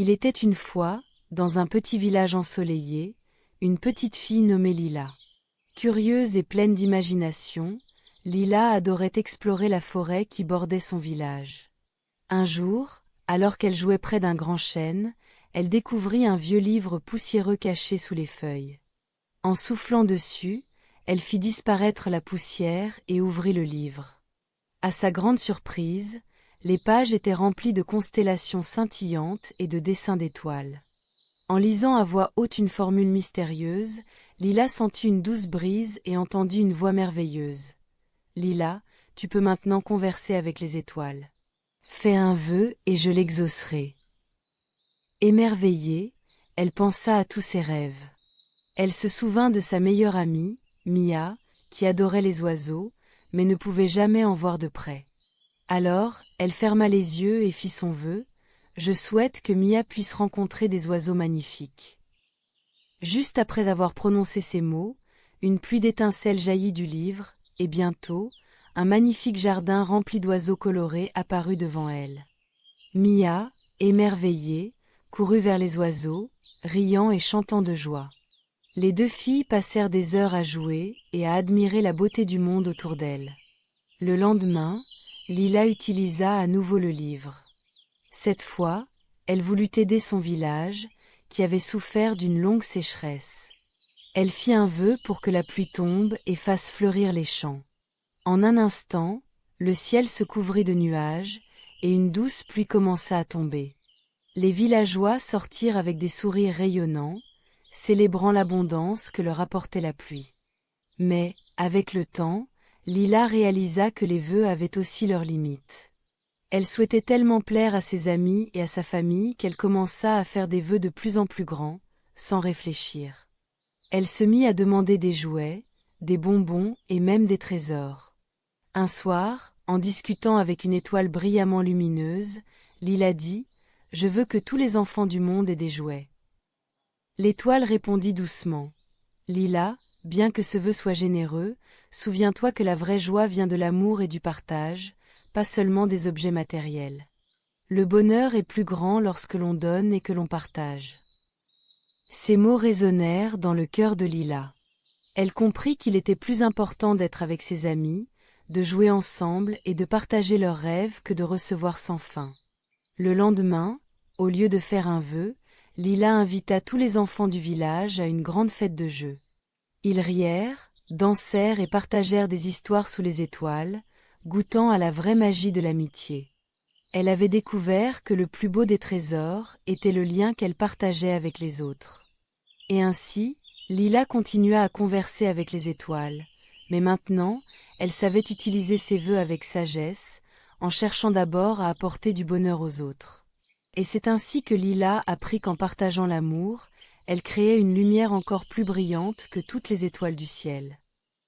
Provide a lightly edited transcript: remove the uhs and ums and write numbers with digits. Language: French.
Il était une fois, dans un petit village ensoleillé, une petite fille nommée Lila. Curieuse et pleine d'imagination, Lila adorait explorer la forêt qui bordait son village. Un jour, alors qu'elle jouait près d'un grand chêne, elle découvrit un vieux livre poussiéreux caché sous les feuilles. En soufflant dessus, elle fit disparaître la poussière et ouvrit le livre. À sa grande surprise, les pages étaient remplies de constellations scintillantes et de dessins d'étoiles. En lisant à voix haute une formule mystérieuse, Lila sentit une douce brise et entendit une voix merveilleuse. « Lila, tu peux maintenant converser avec les étoiles. Fais un vœu et je l'exaucerai. » Émerveillée, elle pensa à tous ses rêves. Elle se souvint de sa meilleure amie, Mia, qui adorait les oiseaux, mais ne pouvait jamais en voir de près. Alors, elle ferma les yeux et fit son vœu: « Je souhaite que Mia puisse rencontrer des oiseaux magnifiques. » Juste après avoir prononcé ces mots, une pluie d'étincelles jaillit du livre, et bientôt, un magnifique jardin rempli d'oiseaux colorés apparut devant elle. Mia, émerveillée, courut vers les oiseaux, riant et chantant de joie. Les deux filles passèrent des heures à jouer et à admirer la beauté du monde autour d'elles. Le lendemain, Lila utilisa à nouveau le livre. Cette fois, elle voulut aider son village, qui avait souffert d'une longue sécheresse. Elle fit un vœu pour que la pluie tombe et fasse fleurir les champs. En un instant, le ciel se couvrit de nuages, et une douce pluie commença à tomber. Les villageois sortirent avec des sourires rayonnants, célébrant l'abondance que leur apportait la pluie. Mais, avec le temps, Lila réalisa que les vœux avaient aussi leurs limites. Elle souhaitait tellement plaire à ses amis et à sa famille qu'elle commença à faire des vœux de plus en plus grands, sans réfléchir. Elle se mit à demander des jouets, des bonbons et même des trésors. Un soir, en discutant avec une étoile brillamment lumineuse, Lila dit: « Je veux que tous les enfants du monde aient des jouets. » L'étoile répondit doucement: « Lila, bien que ce vœu soit généreux, souviens-toi que la vraie joie vient de l'amour et du partage, pas seulement des objets matériels. Le bonheur est plus grand lorsque l'on donne et que l'on partage. » Ces mots résonnèrent dans le cœur de Lila. Elle comprit qu'il était plus important d'être avec ses amis, de jouer ensemble et de partager leurs rêves que de recevoir sans fin. Le lendemain, au lieu de faire un vœu, Lila invita tous les enfants du village à une grande fête de jeux. Ils rièrent, dansèrent et partagèrent des histoires sous les étoiles, goûtant à la vraie magie de l'amitié. Elle avait découvert que le plus beau des trésors était le lien qu'elle partageait avec les autres. Et ainsi, Lila continua à converser avec les étoiles, mais maintenant, elle savait utiliser ses vœux avec sagesse, en cherchant d'abord à apporter du bonheur aux autres. Et c'est ainsi que Lila apprit qu'en partageant l'amour, elle créait une lumière encore plus brillante que toutes les étoiles du ciel.